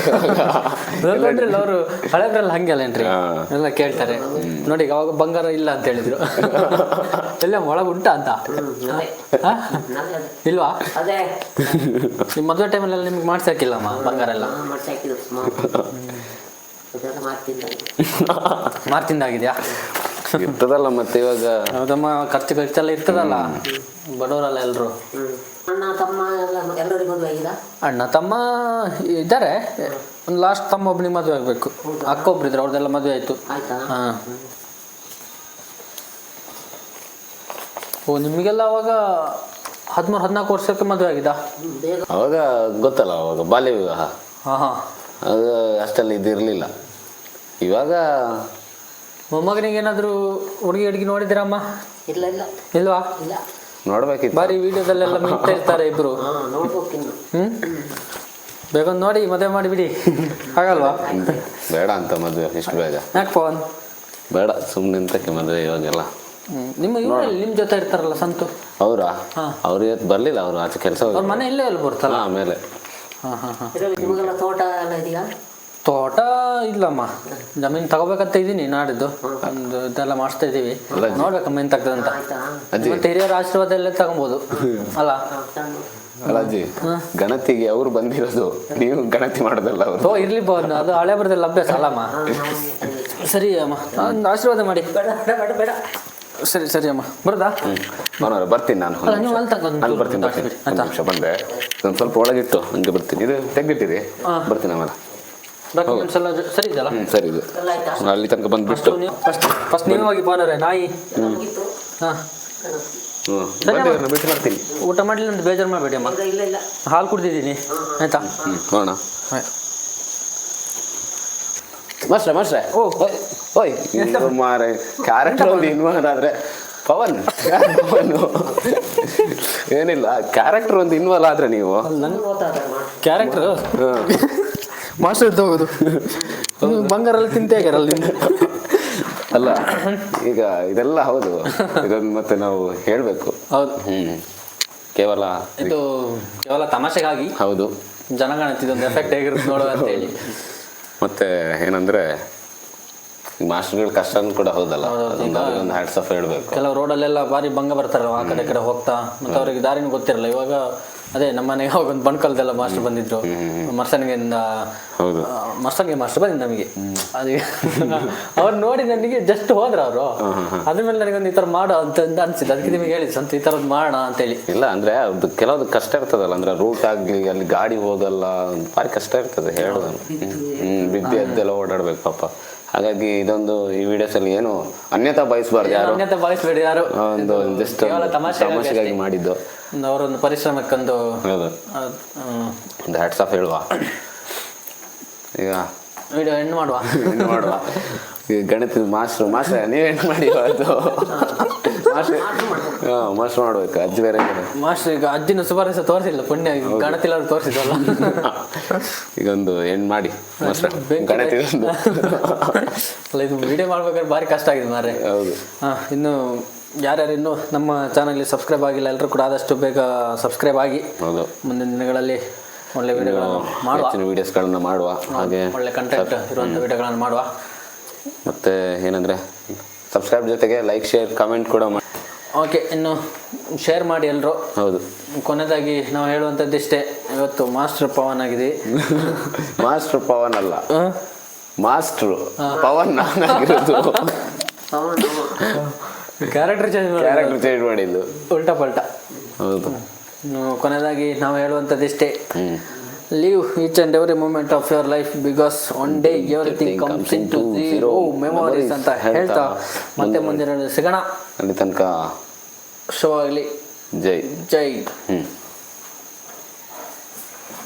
ಅವರು ಹಳೆಬ್ರೆಲ್ಲ ಹಂಗೆಲ್ಲೇನ್ರಿ, ಎಲ್ಲ ಕೇಳ್ತಾರೆ. ನೋಡಿ ಅವಾಗ ಬಂಗಾರ ಇಲ್ಲ ಅಂತ ಹೇಳಿದ್ರು, ಎಲ್ಲ ಒಳಗೆ ಉಂಟಾ ಅಂತ. ಇಲ್ವಾ? ನಿಮ್ಮ ಮದುವೆ ಟೈಮಲ್ಲೆಲ್ಲ ನಿಮ್ಗೆ ಮಾಡ್ಸಾಕಿಲ್ಲಮ್ಮ ಬಂಗಾರ ಎಲ್ಲ? ಮಾರ್ತಿಂದಾಗಿದ್ಯಾ? ಇರ್ತದಲ್ಲ ಮತ್ತೆ ಇವಾಗ. ಹೌದಮ್ಮ, ಖರ್ಚೆಲ್ಲ ಇರ್ತದಲ್ಲ, ಬಡವರಲ್ಲ ಎಲ್ರು. ಅಣ್ಣ ತಮ್ಮ ಇದ್ದಾರೆ. ಒಂದು ಲಾಸ್ಟ್ ತಮ್ಮ ಒಬ್ಬನಿಗೆ ಮದುವೆ ಆಗಬೇಕು, ಅಕ್ಕ ಒಬ್ರು ಇದ್ರು, ಅವ್ರದ್ದೆಲ್ಲ ಮದುವೆ ಆಯ್ತು. ಹಾಂ. ನಿಮಗೆಲ್ಲ ಅವಾಗ 13-14 ವರ್ಷಕ್ಕೆ ಮದುವೆ ಆಗಿದ್ದ? ಅವಾಗ ಗೊತ್ತಲ್ಲ, ಅವಾಗ ಬಾಲ್ಯ ವಿವಾಹ. ಹಾಂ. ಅದು ಅಷ್ಟೆಲ್ಲ ಇದಿರಲಿಲ್ಲ. ಇವಾಗ ಮೊಮ್ಮಗನಿಗೆ ಏನಾದರೂ ಹುಡುಗಿ ನೋಡಿದಿರಮ್ಮ? ಇಲ್ವಾ? ನೋಡ್ಬೇಕಿತ್ತು. ಬಾರಿ ವಿಡಿಯೋದಲ್ಲೆಲ್ಲ ಮಿಂಗ್ತಾ ಇರ್ತಾರೆ ಇಬ್ರು. ಬೇಗ ನೋಡಿ ಮದುವೆ ಮಾಡಿಬಿಡಿ, ಆಗಲ್ವಾ? ಬೇಡ ಅಂತ ಮದುವೆ ಇಷ್ಟು ಬೇಗ. ಯಾಕೆ ಪವನ್? ಬೇಡ, ಸುಮ್ಮನೆ ಎಂತಕ್ಕೆ ಮದುವೆ ಇವಾಗೆಲ್ಲ. ನಿಮ್ಮ ಇವರಲ್ಲಿ ನಿಮ್ಮ ಜೊತೆ ಇರ್ತಾರಲ್ಲ ಸಂತು, ಅವರಾ? ಅವ್ರು ಇವತ್ತು ಬರಲಿಲ್ಲ, ಅವರು ಆಚೆ ಕೆಲಸ. ಅವ್ರ ಮನೆ ಇಲ್ಲೇ ಅಲ್ಲಿ ಬರ್ತಾರ ಆಮೇಲೆ. ತೋಟ ಇಲ್ಲಮ್ಮ, ಜಮೀನು ತಗೋಬೇಕಂತ ಇದ್ದೀನಿ. ನಾಡಿದ್ದು ಒಂದು ಇದೆಲ್ಲ ಮಾಡಿಸ್ತಾ ಇದ್ದೀವಿ, ನೋಡ್ಬೇಕಮ್ಮ ಎಂತ ಆಗ್ತದೆ ಅಂತ. ಮತ್ತೆ ಹಿರಿಯರ ಆಶೀರ್ವಾದ ಎಲ್ಲ ತಗೊಬೋದು ಅಲ್ಲ? ಅಲ್ಲ ಅಜ್ಜಿ, ಗಣತಿಗೆ ಅವ್ರು ಬಂದಿರೋದು, ನೀವು ಗಣತಿ ಮಾಡೋದಲ್ಲ ಅವರು. ಇರ್ಲಿ ಬಂದು, ಅದು ಹಳೆ ಬರದಲ್ಲ ಅಭ್ಯಾಸ ಅಲ್ಲಮ್ಮ. ಸರಿ ಅಮ್ಮ, ಒಂದು ಆಶೀರ್ವಾದ ಮಾಡಿ. ಸರಿ ಅಮ್ಮ, ಬರೋದಾ? ಬರ್ತೀನಿ ನಾನು. ಬರ್ತೀನಿ. ಒಂದು ನಿಮಿಷ ಬಂದೆ, ಒಂದು ಸ್ವಲ್ಪ ಒಳಗಿಟ್ಟು ಹಂಗೆ ಬರ್ತೀನಿ. ಇದು ತೆಗ್ದಿಟ್ಟಿರಿ, ಬರ್ತೀನಿ ಆಮೇಲೆ. ಡಾಕ್ಯುಮೆಂಟ್ಸ್ ಎಲ್ಲ ಸರಿ ಇದೆಯಲ್ಲ? ಸರಿ ಇದು ಎಲ್ಲ ಆಯ್ತಾ ಅಲ್ಲಿ ತನಕ ಬಂದುಬಿಟ್ಟು ಫಸ್ಟ್ ನೀವು ಹೋಗಿ ಬಾನವ್ರೆ ನಾಯಿ. ಮುಗೀತು ಹಾಂ, ಭೇಟಿ ಮಾಡ್ತೀನಿ. ಊಟ ಮಾಡಲಿಲ್ಲ ಅಂತ ಬೇಜಾರು ಮಾಡಬೇಡಿ ಅಮ್ಮ. ಇಲ್ಲ ಇಲ್ಲ ಹಾಲು ಕುಡ್ದಿದ್ದೀನಿ ಆಯ್ತಾ? ಹೋಣ ಮಾಸ್ಟ್ರೆ ಓ. ಓಯ್ ಮಾರೆ ಕ್ಯಾರೆಕ್ಟರ್ ಒಂದು ಇನ್ವಾಲ್ವ್ ಆದ್ರೆ ಪವನ್ ಏನಿಲ್ಲ, ಕ್ಯಾರೆಕ್ಟರ್ ಒಂದು ಇನ್ವಾಲ್ವ್ ಆದ್ರೆ ನೀವು ಕ್ಯಾರೆಕ್ಟರ್ ಮಾಸ್ಟರ್ ಇದ್ದು ಹೋಗೋದು ಬಂಗಾರ ಎಲ್ಲ ತಿಂತೇ ಆಗ್ಯಾರಲ್ಲ ನಿಮ್ದು. ಅಲ್ಲ ಈಗ ಇದೆಲ್ಲ ಹೌದು, ಇದನ್ನು ಮತ್ತೆ ನಾವು ಹೇಳಬೇಕು. ಹೌದು, ಕೇವಲ ಇದು ಕೇವಲ ತಮಾಷೆಗಾಗಿ ಹೌದು. ಜನಗಣತಿದೊಂದು ಎಫೆಕ್ಟ್ ಹೇಗಿರುತ್ತೆ ನೋಡುವ ಅಂತ ಹೇಳಿ. ಮತ್ತೆ ಏನಂದ್ರೆ ಮಾಸ್ಟರ್ಗಳ ಕಷ್ಟನೂ ಕೂಡ ಹೌದಲ್ಲ, ಹೌದು. ಒಂದು ಹ್ಯಾಟ್ಸ್ ಆಫ್ ಹೇಳ್ಬೇಕು. ಕೆಲವು ರೋಡಲ್ಲೆಲ್ಲ ಭಾರಿ ಭಂಗ ಬರ್ತಾರಲ್ಲ ಆ ಕಡೆ ಈ ಕಡೆ ಹೋಗ್ತಾ, ಮತ್ತೆ ಅವ್ರಿಗೆ ದಾರಿನೂ ಗೊತ್ತಿರಲ್ಲ. ಇವಾಗ ಅದೇ ನಮ್ಮ ಮನೆಗೆ ಹೋಗಿ ಒಂದು ಬಣ್ಕಲ್ದೆಲ್ಲ ಮಾಸ್ಟರ್ ಬಂದಿದ್ರು, ಮರ್ಸನ್ಗೆಯಿಂದ ಹೌದು, ಮರ್ಸನ್ಗೆ ಮಾಸ್ಟರ್ ಬಂದಿದ್ದು ನಮಗೆ. ಅದೇ ಅವ್ರು ನೋಡಿ ನನಗೆ ಜಸ್ಟ್ ಹೋದ್ರ ಅವರು, ಅದ್ರ ಮೇಲೆ ನನಗೊಂದು ಈ ಥರ ಮಾಡೋ ಅಂತ ಅನ್ಸಿದ್ದು. ಅದಕ್ಕೆ ನಿಮಗೆ ಹೇಳಿದ್ದು ಸ್ವಂತ ಈ ಥರದ್ದು ಮಾಡೋಣ ಅಂತೇಳಿ. ಇಲ್ಲ ಅಂದ್ರೆ ಅದು ಕೆಲವ್ದು ಕಷ್ಟ ಇರ್ತದಲ್ಲ, ಅಂದ್ರೆ ರೂಟ್ ಆಗ್ಲಿ ಅಲ್ಲಿ ಗಾಡಿ ಹೋಗಲ್ಲ, ಭಾರಿ ಕಷ್ಟ ಇರ್ತದೆ ಹೇಳೋದು. ಬಿದ್ದು ಎದ್ದೆಲ್ಲ ಓಡಾಡ್ಬೇಕು ಪಾಪ. ಹಾಗಾಗಿ ಇದೊಂದು ಈ ವಿಡಿಯೋಸ್ ಅಲ್ಲಿ ಏನು ಅನ್ಯತಾ ಬಯಸಬಾರ್ದು, ಯಾರು ಅನ್ಯತಾ ಭಾವಿಸ್ಬೇಡಿ ಯಾರು. ಒಂದು ಜಸ್ಟ್ ತಮಾಷೆಗಾಗಿ ಮಾಡಿದ್ದು. ಅವರೊಂದು ಪರಿಶ್ರಮಕ್ಕೊಂದು ಹೌದು, ಒಂದು ಹ್ಯಾಟ್ಸ್ ಆಫ್ ಹೇಳುವ. ಈಗ ವಿಡಿಯೋ ಎಂಡ್ ಮಾಡುವ. ಈಗ ಗಣಿತದ ಮಾಸ್ಟ್ರೆ ನೀವ್ ಹೆಣ್ಣು ಮಾಡಿ ಅದು ಮಾಸ್ಟರ್ ಮಾಡ್ಬೇಕು. ಅಜ್ಜಿ ಬೇರೆ ಮಾಸ್ಟರ್ ಈಗ ಅಜ್ಜಿನ ಸುಧಾರಿಸ ತೋರಿಸಿಲ್ಲ, ಪುಣ್ಯ ಗಣತಿಲಾದ್ರು ತೋರಿಸಿದ್ವಲ್ಲ. ಈಗ ಒಂದು ಹೆಣ್ಣು ಮಾಡಿ ಮಾಸ್ಟರ್ ಗಣಿತದೊಂದು. ಅಲ್ಲ, ಇದು ವಿಡಿಯೋ ಮಾಡ್ಬೇಕಾದ್ರೆ ಭಾರಿ ಕಷ್ಟ ಆಗಿದೆ ಮಾರ್ರೆ. ಹೌದು. ಇನ್ನು ಯಾರ್ಯಾರು ಇನ್ನೂ ನಮ್ಮ ಚಾನಲ್ಗೆ ಸಬ್ಸ್ಕ್ರೈಬ್ ಆಗಿಲ್ಲ ಎಲ್ಲರೂ ಕೂಡ ಆದಷ್ಟು ಬೇಗ ಸಬ್ಸ್ಕ್ರೈಬ್ ಆಗಿ. ಹೌದು, ಮುಂದಿನ ದಿನಗಳಲ್ಲಿ ಒಳ್ಳೆ ವಿಡಿಯೋಗಳನ್ನು ಮಾಡುವ, ವಿಡಿಯೋಸ್ಗಳನ್ನ ಮಾಡುವ, ಹಾಗೆ ಒಳ್ಳೆ ಕಂಟೆಂಟ್ ಇರುವಂಥ ವಿಡಿಯೋಗಳನ್ನು ಮಾಡುವ. ಮತ್ತೆ ಏನಂದ್ರೆ ಸಬ್ಸ್ಕ್ರೈಬ್ ಜೊತೆಗೆ ಲೈಕ್, ಶೇರ್, ಕಮೆಂಟ್ ಕೂಡ ಮಾಡಿ. ಓಕೆ, ಇನ್ನು ಶೇರ್ ಮಾಡಿ ಎಲ್ಲರೂ. ಹೌದು. ಕೊನೆಯದಾಗಿ ನಾವು ಹೇಳುವಂಥದ್ದು ಇಷ್ಟೇ, ಇವತ್ತು ಮಾಸ್ಟರ್ ಪವನ್ ಆಗಿದೆ. ಮಾಸ್ಟರ್ ಪವನ್ ಅಲ್ಲ, ಮಾಸ್ಟ್ರು ಪವನ್ ನಾನಾಗಿರೋದು. ಕ್ಯಾರೆಕ್ಟರ್ ಚೇಂಜ್ ಮಾಡಿದ್ದು ಉಲ್ಟಾ ಪಲ್ಟಾ. ಹೌದು. ಕೊನೆಯದಾಗಿ ನಾವು ಹೇಳುವಂಥದ್ದು ಇಷ್ಟೇ, live each and every moment of your life because one day everything comes into zero memories ಅಂತ ಹೇಳ್ತಾ ಮತ್ತೆ ಮುಂದಿನ ಸಿಗೋಣ. ಅಲ್ಲಿ ತನಕ ಶೋ ಆಗಲಿ. ಜೈ. ಜೈ.